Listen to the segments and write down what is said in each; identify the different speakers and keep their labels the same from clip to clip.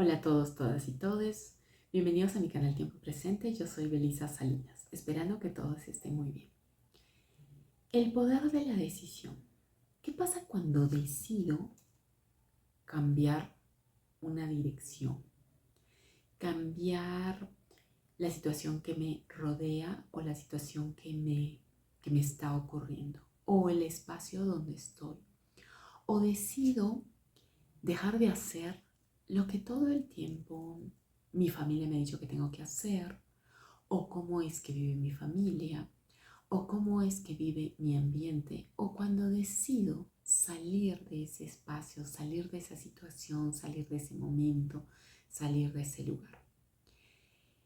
Speaker 1: Hola a todos, todas y todes. Bienvenidos a mi canal Tiempo Presente. Yo soy Belisa Salinas, esperando que todos estén muy bien. El poder de la decisión. ¿Qué pasa cuando decido cambiar una dirección? Cambiar la situación que me rodea o la situación que me está ocurriendo o el espacio donde estoy. O decido dejar de hacer lo que todo el tiempo mi familia me ha dicho que tengo que hacer, o cómo es que vive mi familia, o cómo es que vive mi ambiente, o cuando decido salir de ese espacio, salir de esa situación, salir de ese momento, salir de ese lugar.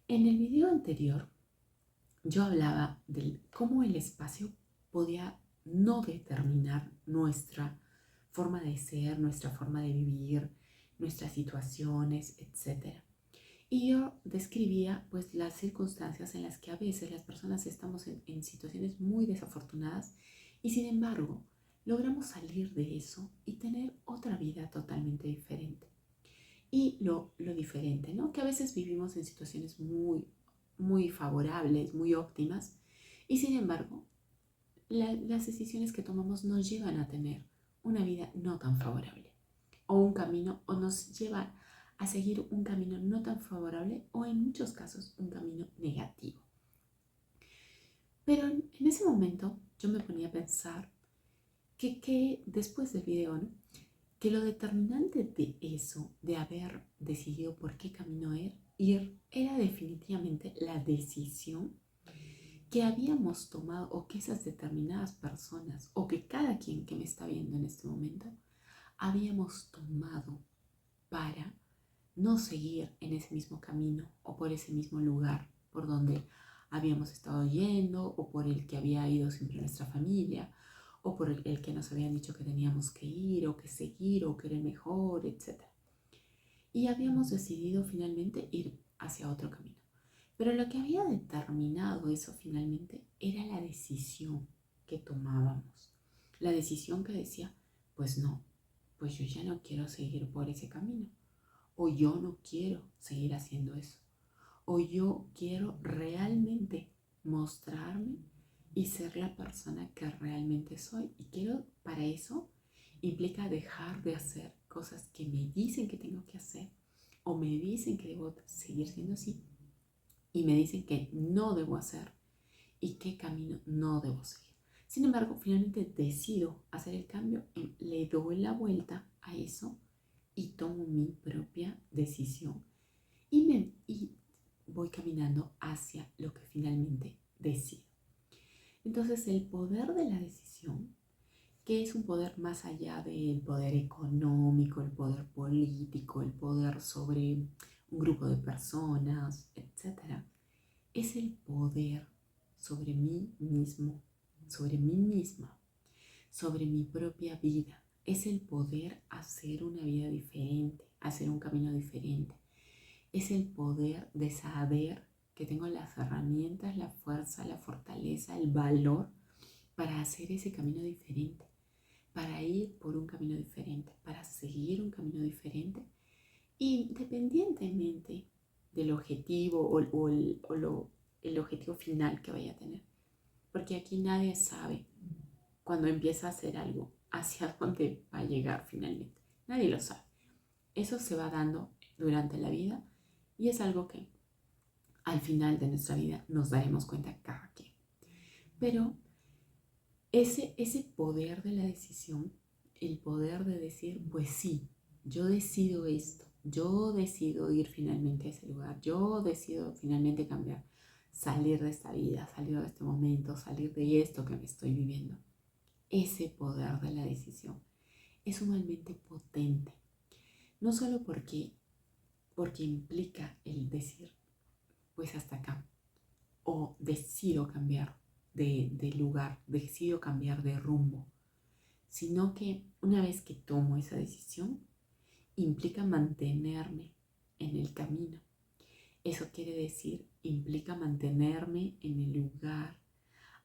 Speaker 1: En el video anterior yo hablaba de cómo el espacio podía no determinar nuestra forma de ser, nuestra forma de vivir, nuestras situaciones, etc. Y yo describía pues las circunstancias en las que a veces las personas estamos en situaciones muy desafortunadas y sin embargo logramos salir de eso y tener otra vida totalmente diferente. Y lo diferente, ¿no? Que a veces vivimos en situaciones muy favorables, muy óptimas y sin embargo las decisiones que tomamos nos llevan a tener una vida no tan favorable o un camino o nos lleva a seguir un camino no tan favorable o en muchos casos un camino negativo. Pero en ese momento yo me ponía a pensar que después del video, ¿no? Que lo determinante de eso, de haber decidido por qué camino ir, era definitivamente la decisión que habíamos tomado o que esas determinadas personas o que cada quien que me está viendo en este momento habíamos tomado para no seguir en ese mismo camino o por ese mismo lugar por donde habíamos estado yendo o por el que había ido siempre nuestra familia o por el que nos habían dicho que teníamos que ir o que seguir o que era el mejor, etc. Y habíamos decidido finalmente ir hacia otro camino. Pero lo que había determinado eso finalmente era la decisión que tomábamos. La decisión que decía, pues no, pues yo ya no quiero seguir por ese camino. O yo no quiero seguir haciendo eso. O yo quiero realmente mostrarme y ser la persona que realmente soy. Y quiero, para eso, implica dejar de hacer cosas que me dicen que tengo que hacer o me dicen que debo seguir siendo así y me dicen que no debo hacer y qué camino no debo seguir. Sin embargo, finalmente decido hacer el cambio y le doy la vuelta a eso y tomo mi propia decisión y voy caminando hacia lo que finalmente decido. Entonces, el poder de la decisión, que es un poder más allá del poder económico, el poder político, el poder sobre un grupo de personas, etcétera, es el poder sobre mí mismo, sobre mí misma, sobre mi propia vida. Es el poder hacer una vida diferente, hacer un camino diferente. Es el poder de saber que tengo las herramientas, la fuerza, la fortaleza, el valor para hacer ese camino diferente, para ir por un camino diferente, para seguir un camino diferente, independientemente del objetivo el objetivo final que vaya a tener. Porque aquí nadie sabe cuando empieza a hacer algo hacia dónde va a llegar finalmente. Nadie lo sabe. Eso se va dando durante la vida y es algo que al final de nuestra vida nos daremos cuenta cada quien. Pero ese poder de la decisión, el poder de decir, pues sí, yo decido esto, yo decido ir finalmente a ese lugar, yo decido finalmente cambiar, salir de esta vida, salir de este momento, salir de esto que me estoy viviendo. Ese poder de la decisión es sumamente potente, no solo porque implica el decir, pues hasta acá, o decido cambiar de lugar, decido cambiar de rumbo, sino que una vez que tomo esa decisión, implica mantenerme en el camino. Eso quiere decir, implica mantenerme en el lugar,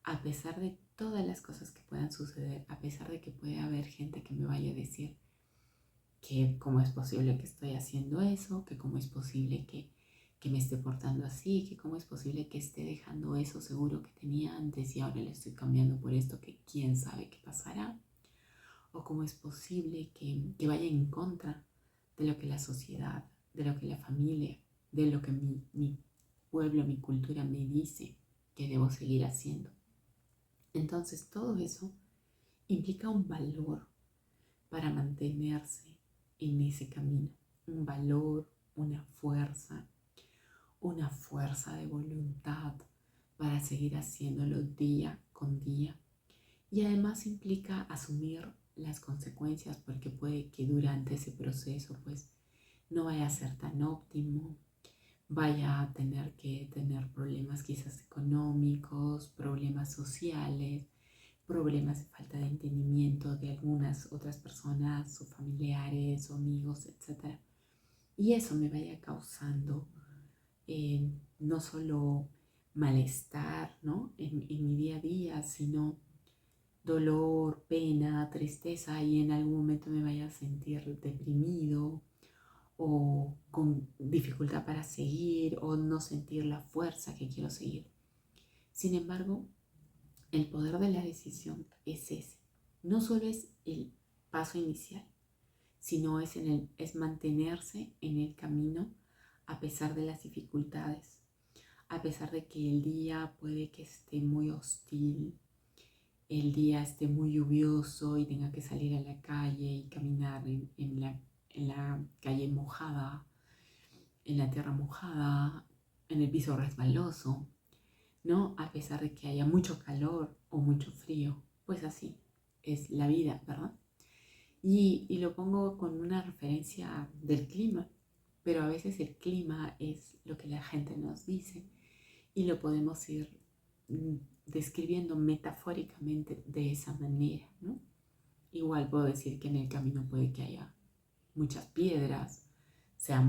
Speaker 1: a pesar de todas las cosas que puedan suceder, a pesar de que pueda haber gente que me vaya a decir, que cómo es posible que estoy haciendo eso, que cómo es posible que me esté portando así, que cómo es posible que esté dejando eso seguro que tenía antes y ahora le estoy cambiando por esto que quién sabe qué pasará, o cómo es posible que vaya en contra de lo que la sociedad, de lo que la familia, de lo que mi pueblo, mi cultura me dice que debo seguir haciendo. Entonces todo eso implica un valor para mantenerse en ese camino, un valor, una fuerza de voluntad para seguir haciéndolo día con día. Y además implica asumir las consecuencias porque puede que durante ese proceso pues no vaya a ser tan óptimo, vaya a tener que tener problemas quizás económicos, problemas sociales, problemas de falta de entendimiento de algunas otras personas o familiares o amigos, etc. Y eso me vaya causando no solo malestar, ¿no? en mi día a día, sino dolor, pena, tristeza y en algún momento me vaya a sentir deprimido o con dificultad para seguir o no sentir la fuerza que quiero seguir. Sin embargo, el poder de la decisión es ese. No solo es el paso inicial, sino es mantenerse en el camino a pesar de las dificultades, a pesar de que el día puede que esté muy hostil, el día esté muy lluvioso y tenga que salir a la calle y caminar en la calle mojada, en la tierra mojada, en el piso resbaloso, ¿no? A pesar de que haya mucho calor o mucho frío, pues así es la vida, ¿verdad? Y lo pongo con una referencia del clima, pero a veces el clima es lo que la gente nos dice y lo podemos ir mm, describiendo metafóricamente de esa manera, ¿no? Igual puedo decir que en el camino puede que haya muchas piedras, sea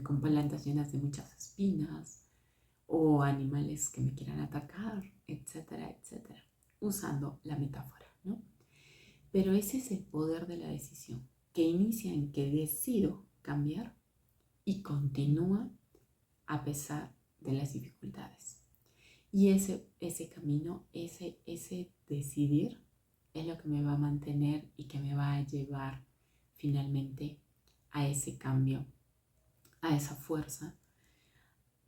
Speaker 1: con plantas llenas de muchas espinas o animales que me quieran atacar, etcétera, etcétera, usando la metáfora, ¿no? Pero ese es el poder de la decisión, que inicia en que decido cambiar y continúa a pesar de las dificultades. Y ese camino, ese decidir es lo que me va a mantener y que me va a llevar finalmente a ese cambio, a esa fuerza.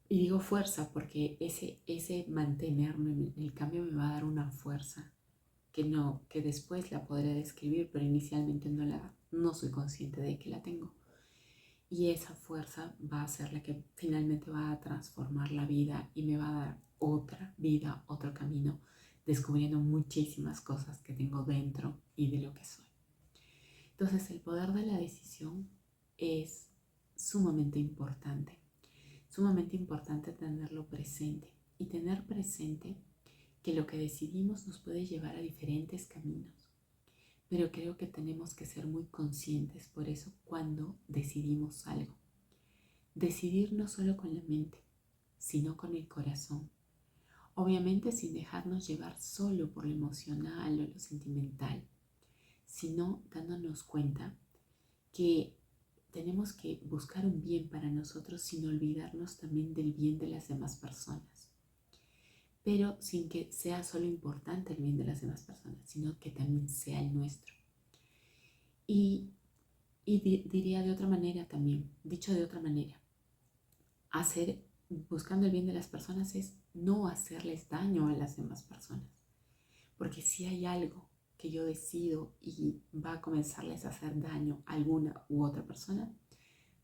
Speaker 1: Y digo fuerza porque ese mantenerme en el cambio me va a dar una fuerza que después la podré describir, pero inicialmente no soy consciente de que la tengo. Y esa fuerza va a ser la que finalmente va a transformar la vida y me va a dar otra vida, otro camino, descubriendo muchísimas cosas que tengo dentro y de lo que soy. Entonces el poder de la decisión es sumamente importante tenerlo presente y tener presente que lo que decidimos nos puede llevar a diferentes caminos. Pero creo que tenemos que ser muy conscientes por eso cuando decidimos algo. Decidir no solo con la mente, sino con el corazón. Obviamente sin dejarnos llevar solo por lo emocional o lo sentimental, sino dándonos cuenta que tenemos que buscar un bien para nosotros sin olvidarnos también del bien de las demás personas. Pero sin que sea solo importante el bien de las demás personas, sino que también sea el nuestro. Y diría de otra manera también, dicho de otra manera, buscando el bien de las personas es no hacerles daño a las demás personas. Porque si hay algo que yo decido y va a comenzarles a hacer daño a alguna u otra persona,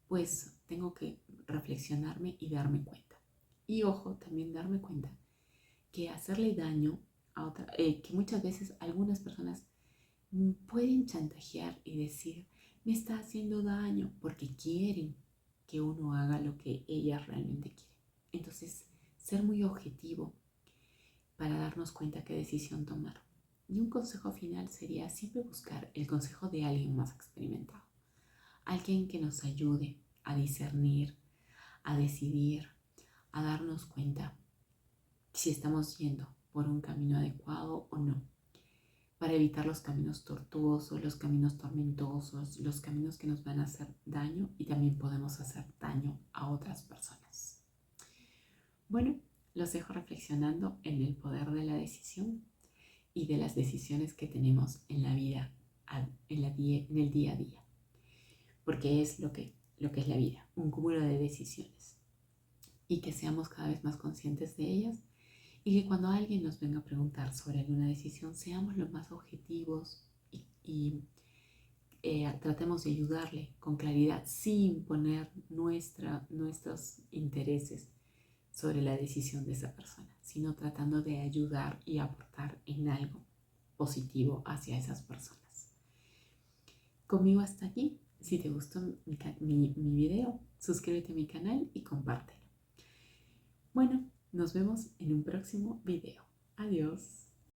Speaker 1: pues tengo que reflexionarme y darme cuenta. Y ojo, también darme cuenta que hacerle daño a otra, que muchas veces algunas personas pueden chantajear y decir, me está haciendo daño porque quieren que uno haga lo que ellas realmente quieren. Entonces, ser muy objetivo para darnos cuenta qué decisión tomar. Y un consejo final sería siempre buscar el consejo de alguien más experimentado. Alguien que nos ayude a discernir, a decidir, a darnos cuenta si estamos yendo por un camino adecuado o no. para evitar los caminos tortuosos, los caminos tormentosos, los caminos que nos van a hacer daño y también podemos hacer daño a otras personas. Bueno, los dejo reflexionando en el poder de la decisión y de las decisiones que tenemos en la vida, en el día a día, porque es lo que es la vida, un cúmulo de decisiones, y que seamos cada vez más conscientes de ellas y que cuando alguien nos venga a preguntar sobre alguna decisión seamos lo más objetivos y tratemos de ayudarle con claridad sin poner nuestros intereses sobre la decisión de esa persona, sino tratando de ayudar y aportar en algo positivo hacia esas personas. Conmigo hasta aquí. Si te gustó mi video, suscríbete a mi canal y compártelo. Bueno, nos vemos en un próximo video. Adiós.